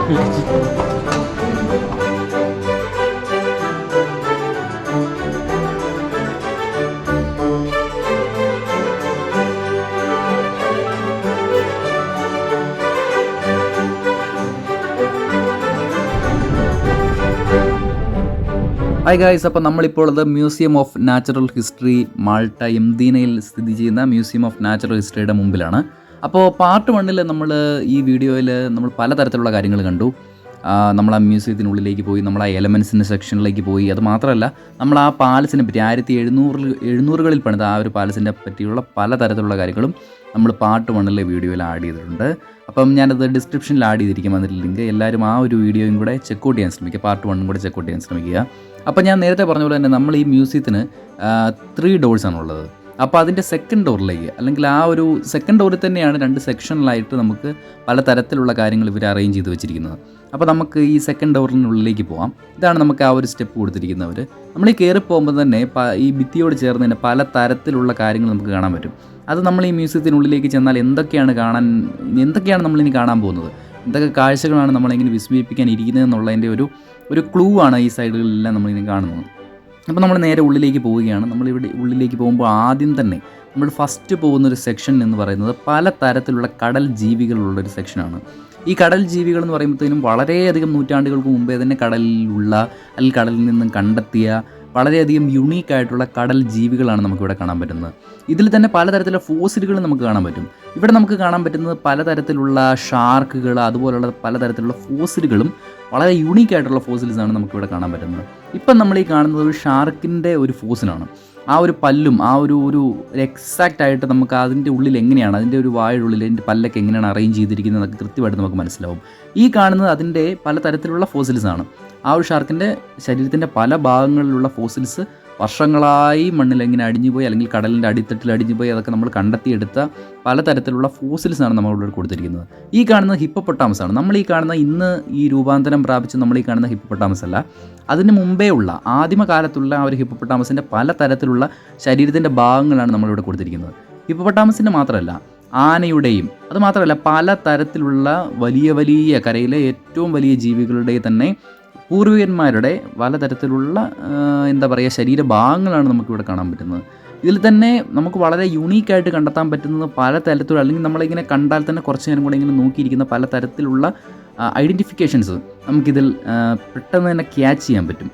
Hi guys, അപ്പോൾ നമ്മളിപ്പോൾ ഉള്ളത് museum of natural history Malta എംദീനയിൽ സ്ഥിതി ചെയ്യുന്ന മ്യൂസിയം ഓഫ് നാച്ചുറൽ ഹിസ്റ്ററിയുടെ മുമ്പിലാണ്. അപ്പോൾ പാർട്ട് 1 നമ്മൾ ഈ വീഡിയോയിൽ നമ്മൾ പലതരത്തിലുള്ള കാര്യങ്ങൾ കണ്ടു. നമ്മൾ ആ മ്യൂസിയത്തിനുള്ളിലേക്ക് പോയി, നമ്മൾ ആ എലമെൻസിൻ്റെ സെക്ഷനിലേക്ക് പോയി. അത് മാത്രമല്ല, നമ്മൾ ആ പാലസിനെ പറ്റി 1700-കളിൽ പണിത ആ ഒരു പാലസിനെ പറ്റിയുള്ള പലതരത്തിലുള്ള കാര്യങ്ങളും നമ്മൾ പാർട്ട് 1 വീഡിയോയിൽ ആഡ് ചെയ്തിട്ടുണ്ട്. അപ്പം ഞാനത് ഡിസ്ക്രിപ്ഷനിൽ ആഡ് ചെയ്തിരിക്കും അതിൻ്റെ ലിങ്ക്. എല്ലാവരും ആ ഒരു വീഡിയോയും കൂടെ ചെക്കൗട്ട് ചെയ്യാൻ ശ്രമിക്കുക, പാർട്ട് 1 കൂടെ ചെക്കൗട്ട് ചെയ്യാൻ ശ്രമിക്കുക. അപ്പോൾ ഞാൻ നേരത്തെ പറഞ്ഞ പോലെ തന്നെ നമ്മൾ ഈ മ്യൂസിയത്തിന് 3 ഡോർസാണുള്ളത്. അപ്പോൾ അതിൻ്റെ സെക്കൻഡ് ഡോറിലേക്ക്, അല്ലെങ്കിൽ ആ ഒരു സെക്കൻഡ് ഡോറിൽ തന്നെയാണ് 2 സെക്ഷനിലായിട്ട് നമുക്ക് പലതരത്തിലുള്ള കാര്യങ്ങൾ ഇവർ അറേഞ്ച് ചെയ്ത് വെച്ചിരിക്കുന്നത്. അപ്പോൾ നമുക്ക് ഈ സെക്കൻഡ് ഡോറിനുള്ളിലേക്ക് പോകാം. ഇതാണ് നമുക്ക് ആ ഒരു സ്റ്റെപ്പ് കൊടുത്തിരിക്കുന്നവർ. നമ്മൾ ഈ കയറി പോകുമ്പോൾ തന്നെ ഈ ഭിത്തിയോട് ചേർന്ന് തന്നെ പല തരത്തിലുള്ള കാര്യങ്ങൾ നമുക്ക് കാണാൻ പറ്റും. അത് നമ്മൾ ഈ മ്യൂസിയത്തിനുള്ളിലേക്ക് ചെന്നാൽ എന്തൊക്കെയാണ് നമ്മളിനി കാണാൻ പോകുന്നത്, എന്തൊക്കെ കാഴ്ചകളാണ് നമ്മളെങ്ങനെ വിസ്മയിപ്പിക്കാൻ ഇരിക്കുന്നത് എന്നുള്ളതിൻ്റെ ഒരു ക്ലൂ ആണ് ഈ സൈഡുകളിലെല്ലാം നമ്മളിങ്ങനെ കാണുന്നത്. അപ്പോൾ നമ്മൾ നേരെ ഉള്ളിലേക്ക് പോവുകയാണ്. നമ്മളിവിടെ ഉള്ളിലേക്ക് പോകുമ്പോൾ ആദ്യം തന്നെ നമ്മൾ ഫസ്റ്റ് പോകുന്നൊരു സെക്ഷൻ എന്ന് പറയുന്നത് പല തരത്തിലുള്ള കടൽ ജീവികളുള്ളൊരു സെക്ഷനാണ്. ഈ കടൽ ജീവികൾ എന്ന് പറയുമ്പോഴത്തേനും വളരെയധികം നൂറ്റാണ്ടുകൾക്ക് മുമ്പേ തന്നെ കടലിലുള്ള, അല്ലെങ്കിൽ കടലിൽ നിന്നും കണ്ടെത്തിയ വളരെയധികം യുണീക്കായിട്ടുള്ള കടൽ ജീവികളാണ് നമുക്കിവിടെ കാണാൻ പറ്റുന്നത്. ഇതിൽ തന്നെ പലതരത്തിലുള്ള ഫോസിലുകൾ നമുക്ക് കാണാൻ പറ്റും. ഇവിടെ നമുക്ക് കാണാൻ പറ്റുന്നത് പലതരത്തിലുള്ള ഷാർക്കുകൾ, അതുപോലുള്ള പലതരത്തിലുള്ള ഫോസിലുകളും വളരെ യുണീക്കായിട്ടുള്ള ഫോസിൽസാണ് നമുക്കിവിടെ കാണാൻ പറ്റുന്നത്. ഇപ്പം നമ്മൾ ഈ കാണുന്നത് ഒരു ഷാർക്കിൻ്റെ ഒരു ഫോസിലാണ്. ആ ഒരു പല്ലും ആ ഒരു എക്സാക്റ്റ് ആയിട്ട് നമുക്ക് അതിൻ്റെ ഉള്ളിൽ എങ്ങനെയാണ്, അതിൻ്റെ ഒരു വായുടെ ഉള്ളിൽ അതിൻ്റെ പല്ലൊക്കെ എങ്ങനെയാണ് അറേഞ്ച് ചെയ്തിരിക്കുന്നത് എന്നൊക്കെ കൃത്യമായിട്ട് നമുക്ക് മനസ്സിലാവും. ഈ കാണുന്നത് അതിൻ്റെ പലതരത്തിലുള്ള ഫോസിൽസാണ്. ആ ഒരു ഷാർക്കിൻ്റെ ശരീരത്തിൻ്റെ പല ഭാഗങ്ങളിലുള്ള ഫോസിൽസ് വർഷങ്ങളായി മണ്ണിൽ എങ്ങനെ അടിഞ്ഞുപോയി, അല്ലെങ്കിൽ കടലിൻ്റെ അടിത്തട്ടിൽ അടിഞ്ഞുപോയി, അതൊക്കെ നമ്മൾ കണ്ടെത്തിയെടുത്ത പലതരത്തിലുള്ള ഫോസിൽസാണ് നമ്മളിവിടെ കൊടുത്തിരിക്കുന്നത്. ഈ കാണുന്നത് ഹിപ്പോപ്പൊട്ടാമസ് ആണ്. നമ്മൾ ഈ കാണുന്ന ഇന്ന് ഈ രൂപാന്തരം പ്രാപിച്ച് നമ്മൾ ഈ കാണുന്ന ഹിപ്പോപ്പൊട്ടാമസ് അല്ല, അതിന് മുമ്പേ ഉള്ള ആദിമകാലത്തുള്ള ആ ഒരു ഹിപ്പോപ്പൊട്ടാമസിൻ്റെ പലതരത്തിലുള്ള ശരീരത്തിൻ്റെ ഭാഗങ്ങളാണ് നമ്മളിവിടെ കൊടുത്തിരിക്കുന്നത്. ഹിപ്പോപ്പൊട്ടാമസിൻ്റെ മാത്രമല്ല, ആനയുടെയും, അതുമാത്രമല്ല പലതരത്തിലുള്ള വലിയ കരയിലെ ഏറ്റവും വലിയ ജീവികളുടെ തന്നെ പൂർവികന്മാരുടെ പലതരത്തിലുള്ള ശരീരഭാഗങ്ങളാണ് നമുക്കിവിടെ കാണാൻ പറ്റുന്നത്. ഇതിൽ തന്നെ നമുക്ക് വളരെ യുണീക്കായിട്ട് കണ്ടെത്താൻ പറ്റുന്നത് പലതരത്തിലുള്ള, അല്ലെങ്കിൽ നമ്മളിങ്ങനെ കണ്ടാൽ തന്നെ കുറച്ച് നേരം കൂടെ ഇങ്ങനെ നോക്കിയിരിക്കുന്ന പലതരത്തിലുള്ള ഐഡൻറ്റിഫിക്കേഷൻസ് നമുക്കിതിൽ പെട്ടെന്ന് തന്നെ ക്യാച്ച് ചെയ്യാൻ പറ്റും.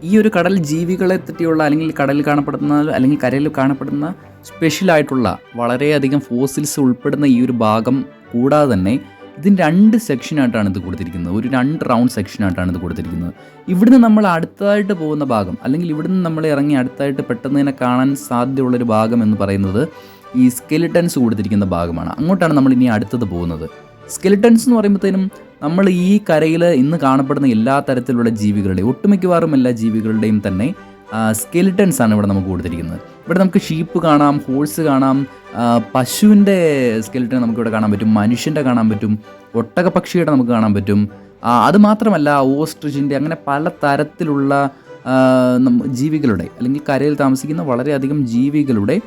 ഈ ഒരു കടൽ ജീവികളെ പറ്റിയുള്ള, അല്ലെങ്കിൽ കടലിൽ കാണപ്പെടുന്ന, അല്ലെങ്കിൽ കരയിൽ കാണപ്പെടുന്ന സ്പെഷ്യലായിട്ടുള്ള വളരെയധികം ഫോസിൽസ് ഉൾപ്പെടുന്ന ഈ ഒരു ഭാഗം കൂടാതെ തന്നെ ഇതിന് 2 സെക്ഷനായിട്ടാണ് ഇത് കൊടുത്തിരിക്കുന്നത്. ഒരു 2 റൗണ്ട് സെക്ഷനായിട്ടാണ് ഇത് കൊടുത്തിരിക്കുന്നത്. ഇവിടുന്ന് നമ്മൾ അടുത്തതായിട്ട് പോകുന്ന ഭാഗം, അല്ലെങ്കിൽ ഇവിടുന്ന് നമ്മൾ ഇറങ്ങി അടുത്തായിട്ട് പെട്ടെന്ന് തന്നെ കാണാൻ സാധ്യതയുള്ളൊരു ഭാഗം എന്ന് പറയുന്നത് ഈ സ്കെലിട്ടൻസ് കൊടുത്തിരിക്കുന്ന ഭാഗമാണ്. അങ്ങോട്ടാണ് നമ്മൾ ഇനി അടുത്തത് പോകുന്നത്. സ്കെലിട്ടൻസ് എന്ന് പറയുമ്പോഴത്തേനും നമ്മൾ ഈ കരയിൽ ഇന്ന് കാണപ്പെടുന്ന എല്ലാ തരത്തിലുള്ള ജീവികളുടെയും, ഒട്ടുമിക്കവാറും എല്ലാ ജീവികളുടെയും തന്നെ സ്കെലിട്ടൻസ് ആണ് ഇവിടെ നമുക്ക് കൊടുത്തിരിക്കുന്നത്. ഇവിടെ നമുക്ക് ഷീപ്പ് കാണാം, ഹോഴ്സ് കാണാം, പശുവിൻ്റെ സ്കെലിട്ടൺ നമുക്കിവിടെ കാണാൻ പറ്റും, മനുഷ്യൻ്റെ കാണാൻ പറ്റും, ഒട്ടകപ്പക്ഷിയുടെ നമുക്ക് കാണാൻ പറ്റും. അതുമാത്രമല്ല ഓസ്ട്രിച്ചിൻ്റെ, അങ്ങനെ പല തരത്തിലുള്ള ജീവികളുടെ, അല്ലെങ്കിൽ കരയിൽ താമസിക്കുന്ന വളരെയധികം ജീവികളുടെ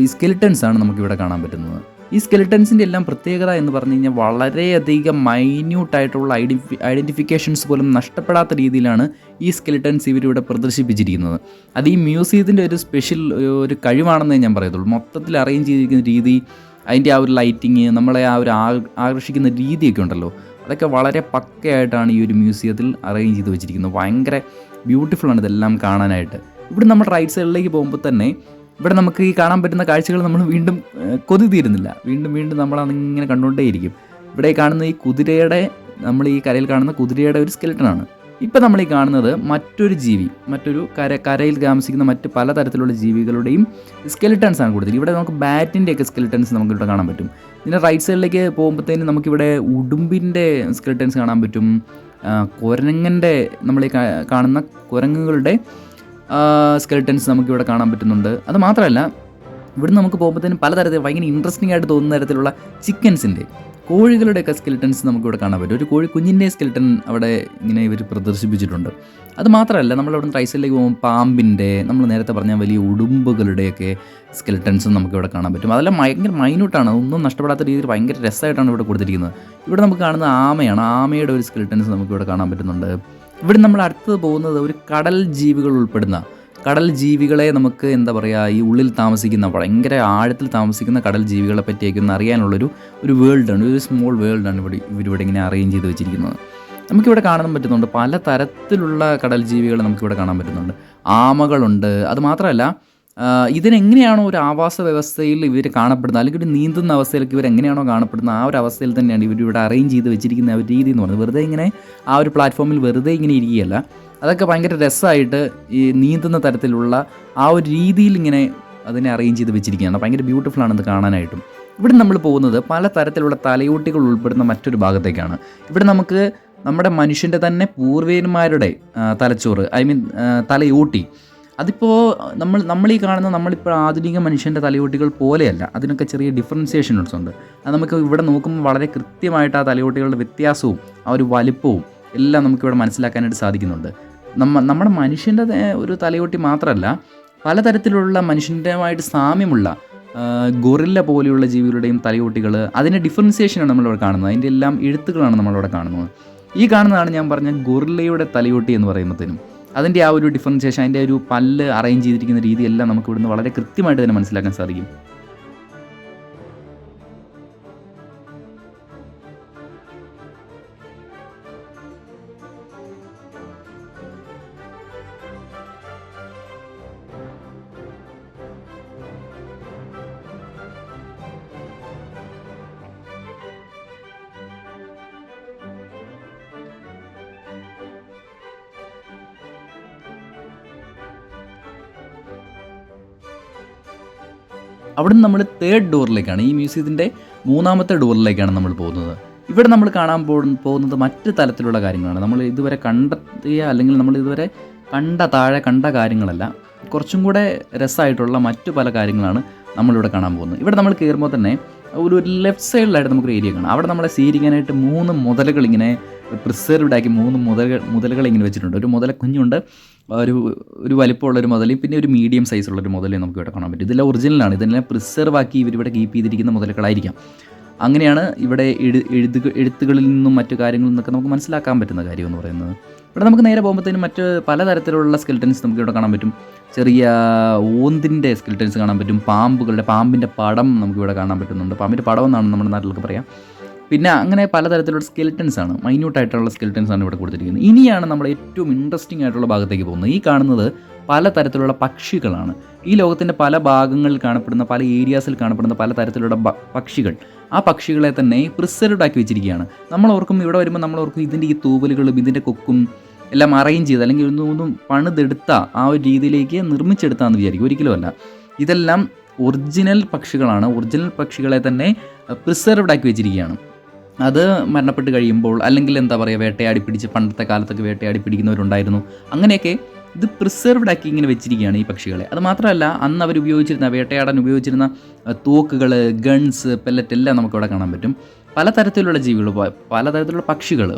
ഈ സ്കെലിട്ടൻസ് ആണ് നമുക്കിവിടെ കാണാൻ പറ്റുന്നത്. ഈ സ്കെലിട്ടൻസിൻ്റെ എല്ലാം പ്രത്യേകത എന്ന് പറഞ്ഞു കഴിഞ്ഞാൽ വളരെയധികം മൈന്യൂട്ടായിട്ടുള്ള ഐഡൻറ്റിഫിക്കേഷൻസ് പോലും നഷ്ടപ്പെടാത്ത രീതിയിലാണ് ഈ സ്കെലിട്ടൻസ് ഇവരിവിടെ പ്രദർശിപ്പിച്ചിരിക്കുന്നത്. അത് ഈ മ്യൂസിയത്തിൻ്റെ ഒരു സ്പെഷ്യൽ ഒരു കഴിവാണെന്നേ ഞാൻ പറയത്തുള്ളൂ. മൊത്തത്തിൽ അറേഞ്ച് ചെയ്തിരിക്കുന്ന രീതി, അതിൻ്റെ ആ ഒരു ലൈറ്റിങ്, നമ്മളെ ആ ഒരു ആകർഷിക്കുന്ന രീതിയൊക്കെ ഉണ്ടല്ലോ, അതൊക്കെ വളരെ പക്കയായിട്ടാണ് ഈ ഒരു മ്യൂസിയത്തിൽ അറേഞ്ച് ചെയ്ത് വെച്ചിരിക്കുന്നത്. ഭയങ്കര ബ്യൂട്ടിഫുള്ളാണ് ഇതെല്ലാം കാണാനായിട്ട്. ഇവിടെ നമ്മൾ റൈറ്റ് സൈഡിലേക്ക് പോകുമ്പോൾ തന്നെ ഇവിടെ നമുക്ക് ഈ കാണാൻ പറ്റുന്ന കാഴ്ചകൾ നമ്മൾ വീണ്ടും കൊതി തീരുന്നില്ല. വീണ്ടും നമ്മളതിങ്ങനെ കണ്ടുകൊണ്ടേയിരിക്കും. ഇവിടെ കാണുന്ന ഈ കുതിരയുടെ, നമ്മൾ ഈ കരയിൽ കാണുന്ന കുതിരയുടെ ഒരു സ്കെലിട്ടനാണ്. ഇപ്പം നമ്മൾ ഈ കാണുന്നത് മറ്റൊരു കരയിൽ താമസിക്കുന്ന മറ്റ് പലതരത്തിലുള്ള ജീവികളുടെയും സ്കെലിട്ടൻസ് ആണ് കൂടുതൽ. ഇവിടെ നമുക്ക് ബാറ്റിൻ്റെയൊക്കെ സ്കെലിട്ടൻസ് നമുക്കിവിടെ കാണാൻ പറ്റും. ഇതിൻ്റെ റൈറ്റ് സൈഡിലേക്ക് പോകുമ്പോഴത്തേനും നമുക്കിവിടെ ഉടുമ്പിൻ്റെ സ്കെലിട്ടൻസ് കാണാൻ പറ്റും. കുരങ്ങൻ്റെ, നമ്മൾ ഈ കാണുന്ന കുരങ്ങുകളുടെ സ്കെലിട്ടൻസ് നമുക്കിവിടെ കാണാൻ പറ്റുന്നുണ്ട്. അത് മാത്രമല്ല, ഇവിടുന്ന് നമുക്ക് പോകുമ്പോഴത്തേനും പലതരത്തിൽ ഭയങ്കര ഇൻട്രസ്റ്റിംഗ് ആയിട്ട് തോന്നുന്ന തരത്തിലുള്ള ചിക്കൻസിൻ്റെ കോഴികളുടെയൊക്കെ സ്കെൽട്ടൻസ് നമുക്കിവിടെ കാണാൻ പറ്റും. ഒരു കോഴി കുഞ്ഞിൻ്റെ സ്കെൽട്ടൻ അവിടെ ഇങ്ങനെ ഇവർ പ്രദർശിപ്പിച്ചിട്ടുണ്ട്. അത് മാത്രമല്ല നമ്മളവിടെ നിന്ന് റൈറ്റ് സൈഡിലേക്ക് പോകുമ്പോൾ പാമ്പിൻ്റെ, നമ്മൾ നേരത്തെ പറഞ്ഞ വലിയ ഉടുമ്പുകളുടെയൊക്കെ സ്കെൽട്ടൻസും നമുക്കിവിടെ കാണാൻ പറ്റും. അതെല്ലാം ഭയങ്കര മൈന്യൂട്ടാണ്, ഒന്നും നഷ്ടപ്പെടാത്ത രീതിയിൽ ഭയങ്കര രസമായിട്ടാണ് ഇവിടെ കൊടുത്തിരിക്കുന്നത്. ഇവിടെ നമുക്ക് കാണുന്ന ആമയാണ്, ആമയുടെ ഒരു സ്കെൽട്ടൻസ് നമുക്കിവിടെ കാണാൻ പറ്റുന്നുണ്ട്. ഇവിടെ നമ്മൾ അടുത്ത് പോകുന്നത് ഒരു കടൽ ജീവികൾ ഉൾപ്പെടുന്ന കടൽ ജീവികളെ നമുക്ക് എന്താ പറയുക, ഈ ഉള്ളിൽ താമസിക്കുന്ന ഭയങ്കര ആഴത്തിൽ താമസിക്കുന്ന കടൽ ജീവികളെ പറ്റിയൊക്കെ ഒന്ന് അറിയാനുള്ളൊരു വേൾഡാണ്, ഒരു സ്മോൾ വേൾഡാണ് ഇവരിവിടെ ഇങ്ങനെ അറേഞ്ച് ചെയ്ത് വെച്ചിരിക്കുന്നത്. നമുക്കിവിടെ കാണാൻ പറ്റുന്നുണ്ട് പല തരത്തിലുള്ള കടൽ ജീവികൾ നമുക്കിവിടെ കാണാൻ പറ്റുന്നുണ്ട്. ആമകളുണ്ട്. അത് മാത്രമല്ല ഇതിനെങ്ങനെയാണോ ഒരു ആവാസ വ്യവസ്ഥയിൽ ഇവർ കാണപ്പെടുന്നത്, അല്ലെങ്കിൽ ഒരു നീന്തുന്ന അവസ്ഥയിലേക്ക് ഇവരെങ്ങനെയാണോ കാണപ്പെടുന്നത്, ആ ഒരു അവസ്ഥയിൽ തന്നെയാണ് ഇവരിവിടെ അറേഞ്ച് ചെയ്ത് വെച്ചിരിക്കുന്ന ഒരു രീതി എന്ന് പറയുന്നത്. വെറുതെ ഇങ്ങനെ ആ ഒരു പ്ലാറ്റ്ഫോമിൽ വെറുതെ ഇങ്ങനെ ഇരിക്കുകയല്ല, അതൊക്കെ ഭയങ്കര രസമായിട്ട് ഈ നീന്തുന്ന തരത്തിലുള്ള ആ ഒരു രീതിയിൽ ഇങ്ങനെ അതിനെ അറേഞ്ച് ചെയ്ത് വെച്ചിരിക്കുകയാണ്. ഭയങ്കര ബ്യൂട്ടിഫുള്ളാണ് ഇത് കാണാനായിട്ടും. ഇവിടെ നമ്മൾ പോകുന്നത് പല തരത്തിലുള്ള തലയോട്ടികൾ ഉൾപ്പെടുന്ന മറ്റൊരു ഭാഗത്തേക്കാണ്. ഇവിടെ നമുക്ക് നമ്മുടെ മനുഷ്യൻ്റെ തന്നെ പൂർവികന്മാരുടെ തലച്ചോറ്, തലയോട്ടി, അതിപ്പോൾ നമ്മളീ കാണുന്ന നമ്മളിപ്പോൾ ആധുനിക മനുഷ്യൻ്റെ തലയോട്ടികൾ പോലെയല്ല, അതിനൊക്കെ ചെറിയ ഡിഫറൻസിയേഷൻസ് ഉണ്ട്. അത് നമുക്ക് ഇവിടെ നോക്കുമ്പോൾ വളരെ കൃത്യമായിട്ട് ആ തലയോട്ടികളുടെ വ്യത്യാസവും ആ ഒരു വലിപ്പവും എല്ലാം നമുക്കിവിടെ മനസ്സിലാക്കാനായിട്ട് സാധിക്കുന്നുണ്ട്. നമ്മുടെ മനുഷ്യൻ്റെ ഒരു തലയോട്ടി മാത്രമല്ല, പലതരത്തിലുള്ള മനുഷ്യൻ്റെയുമായിട്ട് സാമ്യമുള്ള ഗൊറില്ല പോലെയുള്ള ജീവികളുടെയും തലയോട്ടികൾ, അതിൻ്റെ ഡിഫറൻസിയേഷനാണ് നമ്മളിവിടെ കാണുന്നത്. അതിൻ്റെ എല്ലാം എഴുത്തുകളാണ് നമ്മളിവിടെ കാണുന്നത്. ഈ കാണുന്നതാണ് ഞാൻ പറഞ്ഞ ഗൊറില്ലയുടെ തലയോട്ടി എന്ന് പറയുമ്പോഴത്തേനും അതിൻ്റെ ആ ഒരു ഡിഫറൻസിയേഷൻ, അതിൻ്റെ ഒരു പല്ല് അറേഞ്ച് ചെയ്തിരിക്കുന്ന രീതിയെല്ലാം നമുക്ക് ഇവിടുന്ന് വളരെ കൃത്യമായിട്ട് തന്നെ മനസ്സിലാക്കാൻ സാധിക്കും. അവിടുന്ന് നമ്മൾ തേർഡ് ഡോറിലേക്കാണ്, ഈ മ്യൂസിയത്തിൻ്റെ 3ാമത്തെ ഡോറിലേക്കാണ് നമ്മൾ പോകുന്നത്. ഇവിടെ നമ്മൾ കാണാൻ പോകുന്നത് മറ്റ് തരത്തിലുള്ള കാര്യങ്ങളാണ്. നമ്മൾ ഇതുവരെ കണ്ടെത്തിയ അല്ലെങ്കിൽ നമ്മൾ ഇതുവരെ താഴെ കണ്ട കാര്യങ്ങളല്ല, കുറച്ചും കൂടെ രസമായിട്ടുള്ള മറ്റു പല കാര്യങ്ങളാണ് നമ്മളിവിടെ കാണാൻ പോകുന്നത്. ഇവിടെ നമ്മൾ കയറുമ്പോൾ തന്നെ ഒരു ലെഫ്റ്റ് സൈഡിലായിട്ട് നമുക്കൊരു ഏരിയ കാണാം. അവിടെ നമ്മളെ സ്വീകരിക്കാനായിട്ട് 3 മുതലകൾ ഇങ്ങനെ പ്രിസർവ്ഡ് ആക്കി 3 മുതലകൾ ഇങ്ങനെ വെച്ചിട്ടുണ്ട്. ഒരു മുതല കുഞ്ഞുണ്ട്, ഒരു വലിപ്പമുള്ളൊരു മുതലയും പിന്നെ ഒരു മീഡിയം സൈസുള്ളൊരു മുതലയും നമുക്ക് ഇവിടെ കാണാൻ പറ്റും. ഇതെല്ലാം ഒറിജിനലാണ്, ഇതെല്ലാം പ്രിസർവ് ആക്കി ഇവരിവിടെ കീപ്പ് ചെയ്തിരിക്കുന്ന മുതലകളായിരിക്കാം. അങ്ങനെയാണ് ഇവിടെ എഴുത്തുകളിൽ നിന്നും മറ്റു കാര്യങ്ങളിൽ നിന്നൊക്കെ നമുക്ക് മനസ്സിലാക്കാൻ പറ്റുന്ന കാര്യം എന്ന് പറയുന്നത്. ഇവിടെ നമുക്ക് നേരെ പോകുമ്പോഴത്തേനും മറ്റ് പലതരത്തിലുള്ള സ്കെൽട്ടൻസ് നമുക്ക് ഇവിടെ കാണാൻ പറ്റും. ചെറിയ ഓന്തിൻ്റെ സ്കെൽട്ടൻസ് കാണാൻ പറ്റും. പാമ്പിൻ്റെ പടം നമുക്കിവിടെ കാണാൻ പറ്റുന്നുണ്ട്. പാമ്പിൻ്റെ പടം എന്നാണ് നമ്മുടെ നാട്ടിലൊക്കെ പറയാം. പിന്നെ അങ്ങനെ പലതരത്തിലുള്ള സ്കെൽട്ടൻസാണ്, മൈന്യൂട്ടായിട്ടുള്ള സ്കെൽട്ടൻസാണ് ഇവിടെ കൊടുത്തിരിക്കുന്നത്. ഇനിയാണ് നമ്മൾ ഏറ്റവും ഇൻട്രസ്റ്റിംഗ് ആയിട്ടുള്ള ഭാഗത്തേക്ക് പോകുന്നത്. ഈ കാണുന്നത് പലതരത്തിലുള്ള പക്ഷികളാണ്. ഈ ലോകത്തിൻ്റെ പല ഭാഗങ്ങളിൽ കാണപ്പെടുന്ന, പല ഏരിയാസിൽ കാണപ്പെടുന്ന പലതരത്തിലുള്ള പക്ഷികൾ. ആ പക്ഷികളെ തന്നെ പ്രിസർവ്ഡ് ആക്കി വെച്ചിരിക്കുകയാണ്. ഇവിടെ വരുമ്പോൾ നമ്മളോർക്കും ഇതിൻ്റെ ഈ തൂവലുകളും ഇതിൻ്റെ കൊക്കും എല്ലാം അറേഞ്ച് ചെയ്ത് അല്ലെങ്കിൽ ഒന്നും പണിതെടുത്ത ആ ഒരു രീതിയിലേക്ക് നിർമ്മിച്ചെടുത്താന്ന് വിചാരിക്കും. ഒരിക്കലുമല്ല, ഇതെല്ലാം ഒറിജിനൽ പക്ഷികളാണ്. ഒറിജിനൽ പക്ഷികളെ തന്നെ പ്രിസർവ്ഡ് ആക്കി വെച്ചിരിക്കുകയാണ്. അത് മരണപ്പെട്ട് കഴിയുമ്പോൾ അല്ലെങ്കിൽ എന്താ പറയുക, വേട്ടയാടി പിടിച്ച്, പണ്ടത്തെ കാലത്തൊക്കെ വേട്ടയാടി പിടിക്കുന്നവരുണ്ടായിരുന്നു. അങ്ങനെയൊക്കെ ഇത് പ്രിസർവ്ഡ് ആക്കി ഇങ്ങനെ വെച്ചിരിക്കുകയാണ് ഈ പക്ഷികളെ. അത് മാത്രമല്ല, അന്ന് അവർ വേട്ടയാടാൻ ഉപയോഗിച്ചിരുന്ന തോക്കുകൾ, ഗൺസ്, പെല്ലറ്റ് എല്ലാം നമുക്കിവിടെ കാണാൻ പറ്റും. പലതരത്തിലുള്ള ജീവികൾ, പലതരത്തിലുള്ള പക്ഷികൾ,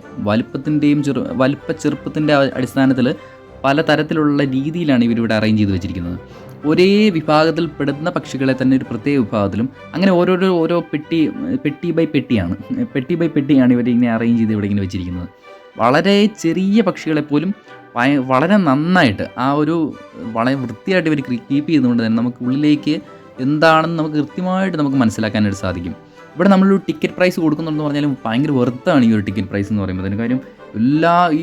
ചെറുപ്പത്തിൻ്റെ അടിസ്ഥാനത്തിൽ പലതരത്തിലുള്ള രീതിയിലാണ് ഇവരിവിടെ അറേഞ്ച് ചെയ്ത് വെച്ചിരിക്കുന്നത്. ഒരേ വിഭാഗത്തിൽ പെടുന്ന പക്ഷികളെ തന്നെ ഒരു പ്രത്യേക വിഭാഗത്തിലും, അങ്ങനെ ഓരോ പെട്ടി ബൈ പെട്ടിയാണ് ഇവരിങ്ങനെ അറേഞ്ച് ചെയ്ത് ഇവിടെ ഇങ്ങനെ വെച്ചിരിക്കുന്നത്. വളരെ ചെറിയ പക്ഷികളെപ്പോലും വളരെ നന്നായിട്ട് വളരെ വൃത്തിയായിട്ട് ഇവർ കീപ്പ് ചെയ്തുകൊണ്ട് തന്നെ നമുക്ക് ഉള്ളിലേക്ക് എന്താണെന്ന് നമുക്ക് കൃത്യമായിട്ട് നമുക്ക് മനസ്സിലാക്കാനായിട്ട് സാധിക്കും. ഇവിടെ നമ്മളൊരു ടിക്കറ്റ് പ്രൈസ് കൊടുക്കുന്നുണ്ടെന്ന് പറഞ്ഞാലും ഭയങ്കര വെറുത്താണ് ഈ ഒരു ടിക്കറ്റ് പ്രൈസ് എന്ന് പറയുമ്പോൾ. അതിന് കാര്യം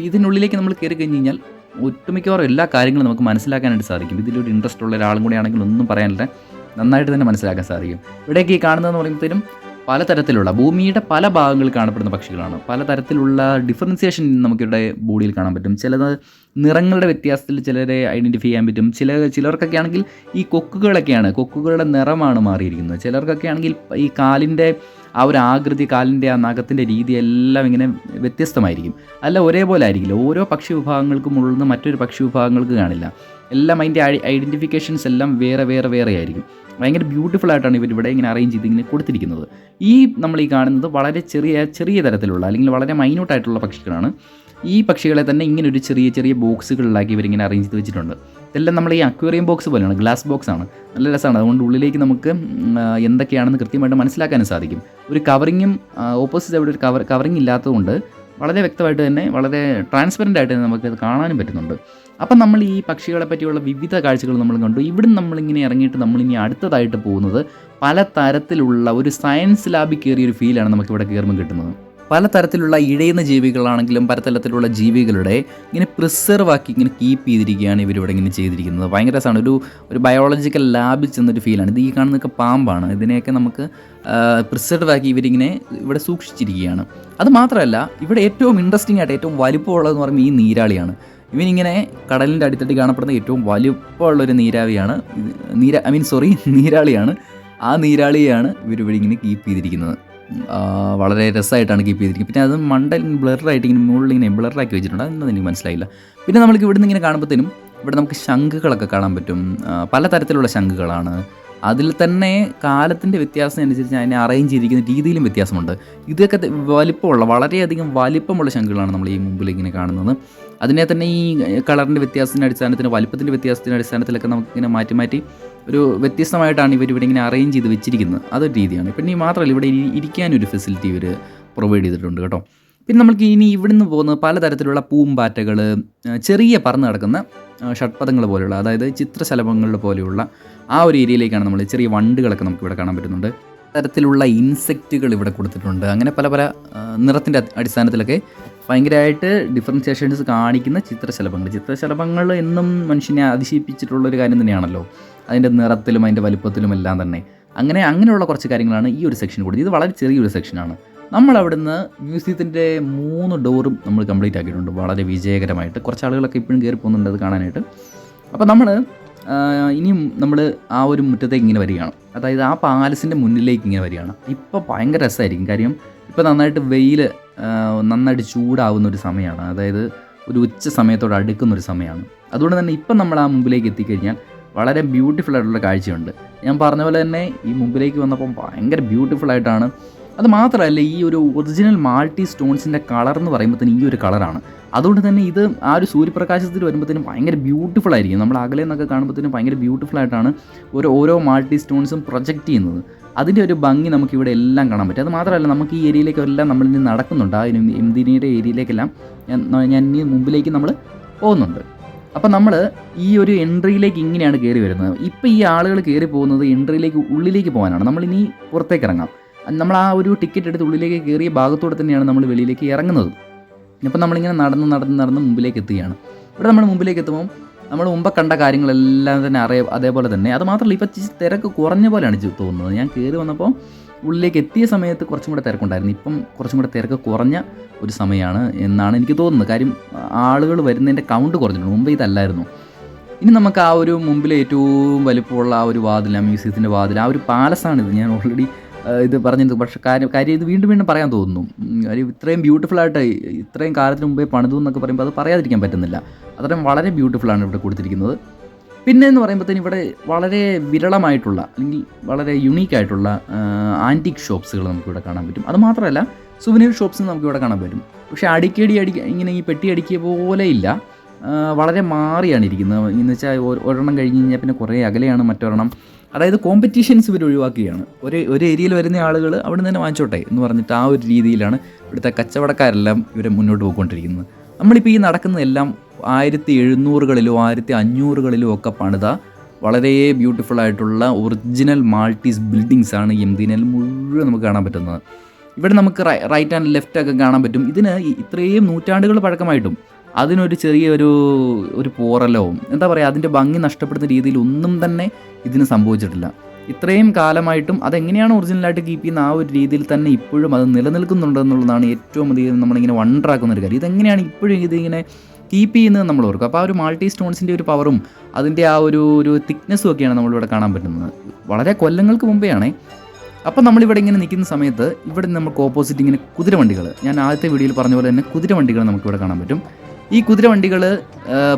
ഇതിനുള്ളിലേക്ക് നമ്മൾ കയറി കഴിഞ്ഞ് കഴിഞ്ഞാൽ ഒട്ടുമിക്കവാറും എല്ലാ കാര്യങ്ങളും നമുക്ക് മനസ്സിലാക്കാനായിട്ട് സാധിക്കും. ഇതിലൊരു ഇൻട്രസ്റ്റ് ഉള്ള ഒരാളും കൂടി ആണെങ്കിൽ ഒന്നും പറയാനില്ല, നന്നായിട്ട് തന്നെ മനസ്സിലാക്കാൻ സാധിക്കും. ഇവിടേക്ക് ഈ കാണുന്നതെന്ന് പറയുമ്പോഴത്തേനും പലതരത്തിലുള്ള ഭൂമിയുടെ പല ഭാഗങ്ങളിൽ കാണപ്പെടുന്ന പക്ഷികളാണ്. പലതരത്തിലുള്ള ഡിഫറൻസിയേഷൻ നമുക്കിവിടെ ബോഡിയിൽ കാണാൻ പറ്റും. ചിലത് നിറങ്ങളുടെ വ്യത്യാസത്തിൽ ചിലരെ ഐഡൻറ്റിഫൈ ചെയ്യാൻ പറ്റും. ചിലർക്കൊക്കെ ആണെങ്കിൽ ഈ കൊക്കുകളുടെ നിറമാണ് മാറിയിരിക്കുന്നത്. ചിലർക്കൊക്കെ ആണെങ്കിൽ ഈ കാലിൻ്റെ ആ ഒരു ആകൃതി, കാലിൻ്റെ ആ നഖത്തിൻ്റെ രീതി എല്ലാം ഇങ്ങനെ വ്യത്യസ്തമായിരിക്കും. അല്ല ഒരേപോലെ ആയിരിക്കില്ല. ഓരോ പക്ഷി വിഭാഗങ്ങൾക്കും ഉള്ളത് മറ്റൊരു പക്ഷി വിഭാഗങ്ങൾക്ക് കാണില്ല. എല്ലാം അതിൻ്റെ ഐഡൻറ്റിഫിക്കേഷൻസ് എല്ലാം വേറെ ആയിരിക്കും. ഭയങ്കര ബ്യൂട്ടിഫുൾ ആയിട്ടാണ് ഇവരിവിടെ ഇങ്ങനെ അറേഞ്ച് ചെയ്ത് ഇങ്ങനെ കൊടുത്തിരിക്കുന്നത്. ഈ നമ്മൾ ഈ കാണുന്നത് വളരെ ചെറിയ തരത്തിലുള്ള അല്ലെങ്കിൽ വളരെ മൈന്യൂട്ടായിട്ടുള്ള പക്ഷികളാണ്. ഈ പക്ഷികളെ തന്നെ ഇങ്ങനെ ഒരു ചെറിയ ബോക്സുകളിലാക്കി ഇവരിങ്ങനെ അറേഞ്ച് ചെയ്ത് വെച്ചിട്ടുണ്ട്. ഇതെല്ലാം നമ്മൾ ഈ അക്വേറിയം ബോക്സ് പോലെയാണ്, ഗ്ലാസ് ബോക്സ് ആണ്, നല്ല രസമാണ്. അതുകൊണ്ട് ഉള്ളിലേക്ക് നമുക്ക് എന്തൊക്കെയാണെന്ന് കൃത്യമായിട്ട് മനസ്സിലാക്കാനും സാധിക്കും. ഒരു കവറിങ്ങും ഓപ്പോസിറ്റ് അവിടെ ഒരു കവറിങ് ഇല്ലാത്തതുകൊണ്ട് വളരെ വ്യക്തമായിട്ട് തന്നെ വളരെ ട്രാൻസ്പെറൻ്റ് ആയിട്ട് തന്നെ നമുക്കത് കാണാനും പറ്റുന്നുണ്ട്. അപ്പം നമ്മൾ ഈ പക്ഷികളെ പറ്റിയുള്ള വിവിധ കാഴ്ചകൾ നമ്മൾ കണ്ടു. ഇവിടുന്ന് നമ്മളിങ്ങനെ ഇറങ്ങിയിട്ട് നമ്മളിനി അടുത്തതായിട്ട് പോകുന്നത് പല തരത്തിലുള്ള ഒരു സയൻസ് ലാബിൽ കയറിയൊരു ഫീലാണ് നമുക്കിവിടെ കയറുമ്പോൾ കിട്ടുന്നത്. പലതരത്തിലുള്ള ഇഴയുന്ന ജീവികളാണെങ്കിലും പലതരത്തിലുള്ള ജീവികളുടെ ഇങ്ങനെ പ്രിസർവ് ആക്കി ഇങ്ങനെ കീപ്പ് ചെയ്തിരിക്കുകയാണ് ഇവരിവിടെ ഇങ്ങനെ ചെയ്തിരിക്കുന്നത്. ഭയങ്കര രസമാണ്. ഒരു ബയോളജിക്കൽ ലാബിൽ ചെന്നൊരു ഫീലാണ്. ഇത് ഈ കാണുന്നതൊക്കെ പാമ്പാണ്. ഇതിനെയൊക്കെ നമുക്ക് പ്രിസർവ് ആക്കി ഇവരിങ്ങനെ ഇവിടെ സൂക്ഷിച്ചിരിക്കുകയാണ്. അത് മാത്രമല്ല ഇവിടെ ഏറ്റവും ഇൻട്രസ്റ്റിംഗ് ആയിട്ട് ഏറ്റവും വലിപ്പമുള്ളതെന്ന് പറയുമ്പോൾ ഈ നീരാളിയാണ്. ഇവനിങ്ങനെ കടലിൻ്റെ അടിത്തട്ടി കാണപ്പെടുന്ന ഏറ്റവും വലിപ്പമുള്ളൊരു നീരാളിയാണ്. ആ നീരാളിയാണ് ഇവരിവിടെ ഇങ്ങനെ കീപ്പ് ചെയ്തിരിക്കുന്നത്. വളരെ രസമായിട്ടാണ് കീപ്പ് ചെയ്തിരിക്കുന്നത്. പിന്നെ അത് മണ്ടൽ ബ്ലറായിട്ട് ഇങ്ങനെ മുകളിൽ ഇങ്ങനെ ബ്ലറാക്കി വെച്ചിട്ടുണ്ട്. അതൊന്നും എനിക്ക് മനസ്സിലായില്ല. പിന്നെ നമ്മൾക്ക് ഇവിടുന്ന് ഇങ്ങനെ കാണുമ്പോഴത്തേനും ഇവിടെ നമുക്ക് ശംഖുകളൊക്കെ കാണാൻ പറ്റും. പലതരത്തിലുള്ള ശംഖുകളാണ്. അതിൽ തന്നെ കാലത്തിൻ്റെ വ്യത്യാസം അനുസരിച്ച് അതിനെ അറേഞ്ച് ചെയ്തിരിക്കുന്ന രീതിയിലും വ്യത്യാസമുണ്ട്. ഇതൊക്കെ വളരെയധികം വലിപ്പമുള്ള ശംഖുകളാണ് നമ്മൾ ഈ മുമ്പിൽ ഇങ്ങനെ കാണുന്നത്. അതിനെ തന്നെ ഈ കളറിൻ്റെ വ്യത്യാസത്തിൻ്റെ അടിസ്ഥാനത്തിന് വലിപ്പത്തിൻ്റെ വ്യത്യാസത്തിൻ്റെ അടിസ്ഥാനത്തിലൊക്കെ നമുക്കിങ്ങനെ മാറ്റി ഒരു വ്യത്യസ്തമായിട്ടാണ് ഇവരിവിടെ ഇങ്ങനെ അറേഞ്ച് ചെയ്ത് വെച്ചിരിക്കുന്നത്. അതൊരു രീതിയാണ്. പിന്നെ ഈ മാത്രമല്ല ഇവിടെ ഇരിക്കാനൊരു ഫെസിലിറ്റി ഇവർ പ്രൊവൈഡ് ചെയ്തിട്ടുണ്ട് കേട്ടോ. പിന്നെ നമുക്ക് ഇനി ഇവിടുന്ന് പോകുന്നത് പലതരത്തിലുള്ള പൂമ്പാറ്റകൾ, ചെറിയ പറന്ന് കിടക്കുന്ന ഷഡ്പദങ്ങൾ പോലെയുള്ള, അതായത് ചിത്രശലഭങ്ങൾ പോലെയുള്ള ആ ഒരു ഏരിയയിലേക്കാണ് നമ്മൾ. ചെറിയ വണ്ടുകളൊക്കെ നമുക്കിവിടെ കാണാൻ പറ്റുന്നുണ്ട്. തരത്തിലുള്ള ഇൻസെക്റ്റുകൾ ഇവിടെ കൊടുത്തിട്ടുണ്ട്. അങ്ങനെ പല നിറത്തിൻ്റെ അടിസ്ഥാനത്തിലൊക്കെ ഭയങ്കരമായിട്ട് ഡിഫറൻസിയേഷൻസ് കാണിക്കുന്ന ചിത്രശലഭങ്ങൾ എന്നും മനുഷ്യനെ അതിശയിപ്പിച്ചിട്ടുള്ളൊരു കാര്യം തന്നെയാണല്ലോ. അതിൻ്റെ നിറത്തിലും അതിൻ്റെ വലുപ്പത്തിലും എല്ലാം തന്നെ അങ്ങനെയുള്ള കുറച്ച് കാര്യങ്ങളാണ് ഈ ഒരു സെക്ഷൻ കൊടുത്തത്. ഇത് വളരെ ചെറിയൊരു സെക്ഷനാണ്. നമ്മളവിടുന്ന് മ്യൂസിയത്തിൻ്റെ 3 ഡോറും നമ്മൾ കംപ്ലീറ്റ് ആക്കിയിട്ടുണ്ട് വളരെ വിജയകരമായിട്ട്. കുറച്ച് ആളുകളൊക്കെ ഇപ്പോഴും കയറി പോകുന്നുണ്ട് അത് കാണാനായിട്ട്. അപ്പോൾ നമ്മൾ ഇനിയും നമ്മൾ ആ ഒരു മുറ്റത്തേക്ക് ഇങ്ങനെ വരികയാണ്. അതായത് ആ പാലസിൻ്റെ മുന്നിലേക്ക് ഇങ്ങനെ വരികയാണ്. ഇപ്പോൾ ഭയങ്കര രസമായിരിക്കും. കാര്യം ഇപ്പോൾ നന്നായിട്ട് ചൂടാവുന്ന ഒരു സമയമാണ്. അതായത് ഒരു ഉച്ച സമയത്തോട് അടുക്കുന്നൊരു സമയമാണ്. അതുകൊണ്ട് തന്നെ ഇപ്പം നമ്മൾ ആ മുമ്പിലേക്ക് എത്തിക്കഴിഞ്ഞാൽ വളരെ ബ്യൂട്ടിഫുൾ ആയിട്ടുള്ള കാഴ്ചയുണ്ട്. ഞാൻ പറഞ്ഞ പോലെ തന്നെ ഈ മുമ്പിലേക്ക് വന്നപ്പം ഭയങ്കര ബ്യൂട്ടിഫുൾ ആയിട്ടാണ്. അത് മാത്രമല്ല ഈ ഒരു ഒറിജിനൽ മാൾട്ടി സ്റ്റോൺസിൻ്റെ കളർ എന്ന് പറയുമ്പോഴത്തേനും ഈ ഒരു കളറാണ്. അതുകൊണ്ട് തന്നെ ഇത് ആ ഒരു സൂര്യപ്രകാശത്തിൽ വരുമ്പോഴത്തേനും ഭയങ്കര ബ്യൂട്ടിഫുൾ ആയിരിക്കും. നമ്മൾ അകലെ നിന്നൊക്കെ കാണുമ്പോഴത്തേനും ഭയങ്കര ബ്യൂട്ടിഫുൾ ആയിട്ടാണ് ഓരോ മാൾട്ടി സ്റ്റോൺസും പ്രൊജക്റ്റ് ചെയ്യുന്നത്. അതിൻ്റെ ഒരു ഭംഗി നമുക്കിവിടെ എല്ലാം കാണാൻ പറ്റും. അത് മാത്രമല്ല നമുക്ക് ഈ ഏരിയയിലേക്കെല്ലാം നമ്മളിനി നടക്കുന്നുണ്ട്. ആ എംദിനയുടെ ഏരിയയിലേക്കെല്ലാം ഞാൻ ഇനി മുമ്പിലേക്ക് നമ്മൾ പോകുന്നുണ്ട്. അപ്പം നമ്മൾ ഈ ഒരു എൻട്രിയിലേക്ക് ഇങ്ങനെയാണ് കയറി വരുന്നത്. ഇപ്പോൾ ഈ ആളുകൾ കയറി പോകുന്നത് ഉള്ളിലേക്ക് പോകാനാണ്. നമ്മളിനി പുറത്തേക്ക് ഇറങ്ങാം. നമ്മൾ ആ ഒരു ടിക്കറ്റ് എടുത്ത് ഉള്ളിലേക്ക് കയറിയ ഭാഗത്തോടെ തന്നെയാണ് നമ്മൾ വെളിയിലേക്ക് ഇറങ്ങുന്നത്. അപ്പോൾ നമ്മളിങ്ങനെ നടന്ന് മുമ്പിലേക്ക് എത്തുകയാണ്. ഇവിടെ നമ്മൾ മുമ്പിലേക്ക് എത്തുമ്പോൾ നമ്മൾ മുമ്പ് കണ്ട കാര്യങ്ങളെല്ലാം തന്നെ അതേപോലെ തന്നെ. അത് മാത്രമല്ല ഇപ്പോൾ തിരക്ക് കുറഞ്ഞ പോലെയാണ് തോന്നുന്നത്. ഞാൻ കയറി വന്നപ്പോൾ ഉള്ളിലേക്ക് എത്തിയ സമയത്ത് കുറച്ചും കൂടെ തിരക്കുണ്ടായിരുന്നു. ഇപ്പം കുറച്ചും കൂടെ തിരക്ക് കുറഞ്ഞ ഒരു സമയമാണ് എന്നാണ് എനിക്ക് തോന്നുന്നത്. കാര്യം ആളുകൾ വരുന്നതിൻ്റെ കൗണ്ട് കുറഞ്ഞിട്ടുണ്ട്. മുമ്പ് ഇതല്ലായിരുന്നു. ഇനി നമുക്ക് ആ ഒരു മുമ്പിലെ ഏറ്റവും വലുപ്പമുള്ള ആ ഒരു വാതിൽ, ആ മ്യൂസിയത്തിൻ്റെ വാതിൽ, ആ ഒരു പാലസാണിത്. ഞാൻ ഓൾറെഡി ഇത് പറഞ്ഞത്. പക്ഷേ കാര്യം ഇത് വീണ്ടും പറയാൻ തോന്നുന്നു. കാര്യം ഇത്രയും ബ്യൂട്ടിഫുള്ളായിട്ട് ഇത്രയും കാലത്തിന് മുമ്പേ പണിതു എന്നൊക്കെ പറയുമ്പോൾ അത് പറയാതിരിക്കാൻ പറ്റുന്നില്ല. അത്രയും വളരെ ബ്യൂട്ടിഫുള്ളാണ് ഇവിടെ കൊടുത്തിരിക്കുന്നത്. പിന്നെ എന്ന് പറയുമ്പോഴത്തേന് ഇവിടെ വളരെ വിരളമായിട്ടുള്ള അല്ലെങ്കിൽ വളരെ യുണീക്കായിട്ടുള്ള ആൻറ്റിക് ഷോപ്സുകൾ നമുക്കിവിടെ കാണാൻ പറ്റും. അത് മാത്രമല്ല സുവനീർ ഷോപ്സ് നമുക്കിവിടെ കാണാൻ പറ്റും. പക്ഷേ ഇങ്ങനെ ഈ പെട്ടി അടിക്കിയ പോലെ ഇല്ല. വളരെ മാറിയാണ് ഇരിക്കുന്നത്. എന്ന് വെച്ചാൽ ഒരെണ്ണം കഴിഞ്ഞ് കഴിഞ്ഞാൽ പിന്നെ കുറേ അകലെയാണ് മറ്റൊരെണ്ണം. അതായത് കോമ്പറ്റീഷൻസ് ഇവർ ഒഴിവാക്കുകയാണ്. ഒരു ഏരിയയിൽ വരുന്ന ആളുകൾ അവിടെ നിന്ന് തന്നെ വാങ്ങിച്ചോട്ടെ എന്ന് പറഞ്ഞിട്ട് ആ ഒരു രീതിയിലാണ് ഇവിടുത്തെ കച്ചവടക്കാരെല്ലാം ഇവരെ മുന്നോട്ട് പോയിക്കൊണ്ടിരിക്കുന്നത്. നമ്മളിപ്പോൾ ഈ നടക്കുന്നതെല്ലാം 1700-കളിലോ 1500-കളിലോ ഒക്കെ പണിത വളരെ ബ്യൂട്ടിഫുൾ ആയിട്ടുള്ള ഒറിജിനൽ മാൾട്ടീസ് ബിൽഡിങ്സ് ആണ് എംദിനയിൽ മുഴുവൻ നമുക്ക് കാണാൻ പറ്റുന്നത്. ഇവിടെ നമുക്ക് റൈറ്റ് ആൻഡ് ലെഫ്റ്റ് ഒക്കെ കാണാൻ പറ്റും. ഇതിന് ഇത്രയും നൂറ്റാണ്ടുകൾ പഴക്കമായിട്ടും അതിനൊരു ചെറിയൊരു പോറലോ എന്താ പറയുക, അതിൻ്റെ ഭംഗി നഷ്ടപ്പെടുന്ന രീതിയിൽ ഒന്നും തന്നെ ഇതിന് സംഭവിച്ചിട്ടില്ല. ഇത്രയും കാലമായിട്ടും അതെങ്ങനെയാണ് ഒറിജിനലായിട്ട് കീപ്പ് ചെയ്യുന്ന ആ ഒരു രീതിയിൽ തന്നെ ഇപ്പോഴും അത് നിലനിൽക്കുന്നുണ്ടെന്നുള്ളതാണ് ഏറ്റവും അധികം നമ്മളിങ്ങനെ വണ്ടറാക്കുന്നൊരു കാര്യം. ഇതെങ്ങനെയാണ് ഇപ്പോഴും ഇതിങ്ങനെ കീപ്പ് ചെയ്യുന്നത് നമ്മൾ ഓർക്കും. അപ്പോൾ ആ ഒരു മാൾട്ടി സ്റ്റോൺസിൻ്റെ ഒരു പവറും അതിൻ്റെ ആ ഒരു തിക്നെസ്സും ഒക്കെയാണ് നമ്മളിവിടെ കാണാൻ പറ്റുന്നത്. വളരെ കൊല്ലങ്ങൾക്ക് മുമ്പേ ആണേ. അപ്പം നമ്മളിവിടെ ഇങ്ങനെ നിൽക്കുന്ന സമയത്ത് ഇവിടെ നമുക്ക് ഓപ്പോസിറ്റ് ഇങ്ങനെ കുതിരവണ്ടികൾ, ഞാൻ ആദ്യത്തെ വീഡിയോയിൽ പറഞ്ഞ പോലെ തന്നെ കുതിരവണ്ടികൾ നമുക്കിവിടെ കാണാൻ പറ്റും. ഈ കുതിരവണ്ടികൾ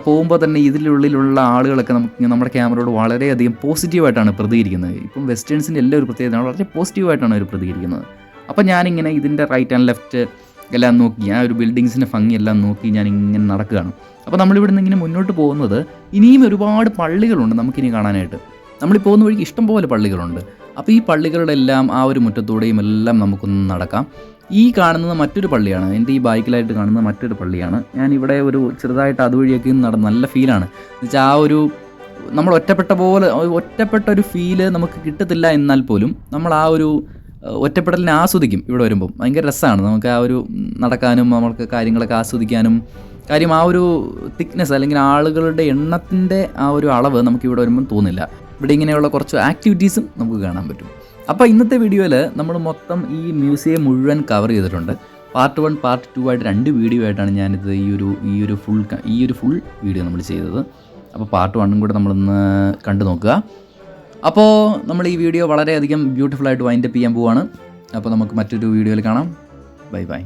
പോകുമ്പോൾ തന്നെ ഇതിനുള്ളിലുള്ള ആളുകളൊക്കെ നമുക്ക് നമ്മുടെ ക്യാമറയോട് വളരെയധികം പോസിറ്റീവായിട്ടാണ് പ്രതികരിക്കുന്നത്. ഇപ്പം വെസ്റ്റേൺസിൻ്റെ എല്ലാ ഒരു പ്രത്യേകത വളരെ പോസിറ്റീവായിട്ടാണ് അവർ പ്രതികരിക്കുന്നത്. അപ്പോൾ ഞാനിങ്ങനെ ഇതിൻ്റെ റൈറ്റ് ആൻഡ് ലെഫ്റ്റ് എല്ലാം നോക്കി, ആ ഒരു ബിൽഡിങ്സിൻ്റെ ഭംഗിയെല്ലാം നോക്കി ഞാനിങ്ങനെ നടക്കുകയാണ്. അപ്പോൾ നമ്മളിവിടെ നിന്ന് ഇങ്ങനെ മുന്നോട്ട് പോകുന്നത് ഇനിയും ഒരുപാട് പള്ളികളുണ്ട് നമുക്കിനി കാണാനായിട്ട്. നമ്മളീ പോകുന്ന വഴിക്ക് ഇഷ്ടംപോലെ പള്ളികളുണ്ട്. അപ്പോൾ ഈ പള്ളികളുടെ എല്ലാം ആ ഒരു മുറ്റത്തൂടെയും എല്ലാം നമുക്കൊന്ന് നടക്കാം. ഈ കാണുന്നത് മറ്റൊരു പള്ളിയാണ്, എൻ്റെ ഈ ബൈക്കിലായിട്ട് കാണുന്നത് മറ്റൊരു പള്ളിയാണ്. ഞാനിവിടെ ഒരു ചെറുതായിട്ട് അതുവഴിയൊക്കെ നടന്ന് നല്ല ഫീലാണ്. എന്നുവെച്ചാൽ ആ ഒരു നമ്മൾ ഒറ്റപ്പെട്ട ഒരു ഫീല് നമുക്ക് കിട്ടത്തില്ല. എന്നാൽ പോലും നമ്മൾ ആ ഒരു ഒറ്റപ്പെടലിനെ ആസ്വദിക്കും. ഇവിടെ വരുമ്പം ഭയങ്കര രസമാണ് നമുക്ക് ആ ഒരു നടക്കാനും നമുക്ക് കാര്യങ്ങളൊക്കെ ആസ്വദിക്കാനും. കാര്യം ആ ഒരു തിക്നെസ് അല്ലെങ്കിൽ ആളുകളുടെ എണ്ണത്തിൻ്റെ ആ ഒരു അളവ് നമുക്ക് ഇവിടെ വരുമ്പം തോന്നില്ല. ഇവിടെ ഇങ്ങനെയുള്ള കുറച്ച് ആക്ടിവിറ്റീസും നമുക്ക് കാണാൻ പറ്റും. അപ്പോൾ ഇന്നത്തെ വീഡിയോയിൽ നമ്മൾ മൊത്തം ഈ മ്യൂസിയം മുഴുവൻ കവർ ചെയ്തിട്ടുണ്ട്. പാർട്ട് 1 പാർട്ട് 2 ആയിട്ട് 2 വീഡിയോ ആയിട്ടാണ് ഞാനിത് ഈ ഒരു ഫുൾ വീഡിയോ നമ്മൾ ചെയ്തത്. അപ്പോൾ പാർട്ട് 1 കൂടെ നമ്മളൊന്ന് കണ്ടു നോക്കുക. അപ്പോൾ നമ്മൾ ഈ വീഡിയോ വളരെയധികം ബ്യൂട്ടിഫുള്ളായിട്ട് വൈൻഡപ്പ് ചെയ്യാൻ പോവുകയാണ്. അപ്പോൾ നമുക്ക് മറ്റൊരു വീഡിയോയിൽ കാണാം. Bye bye.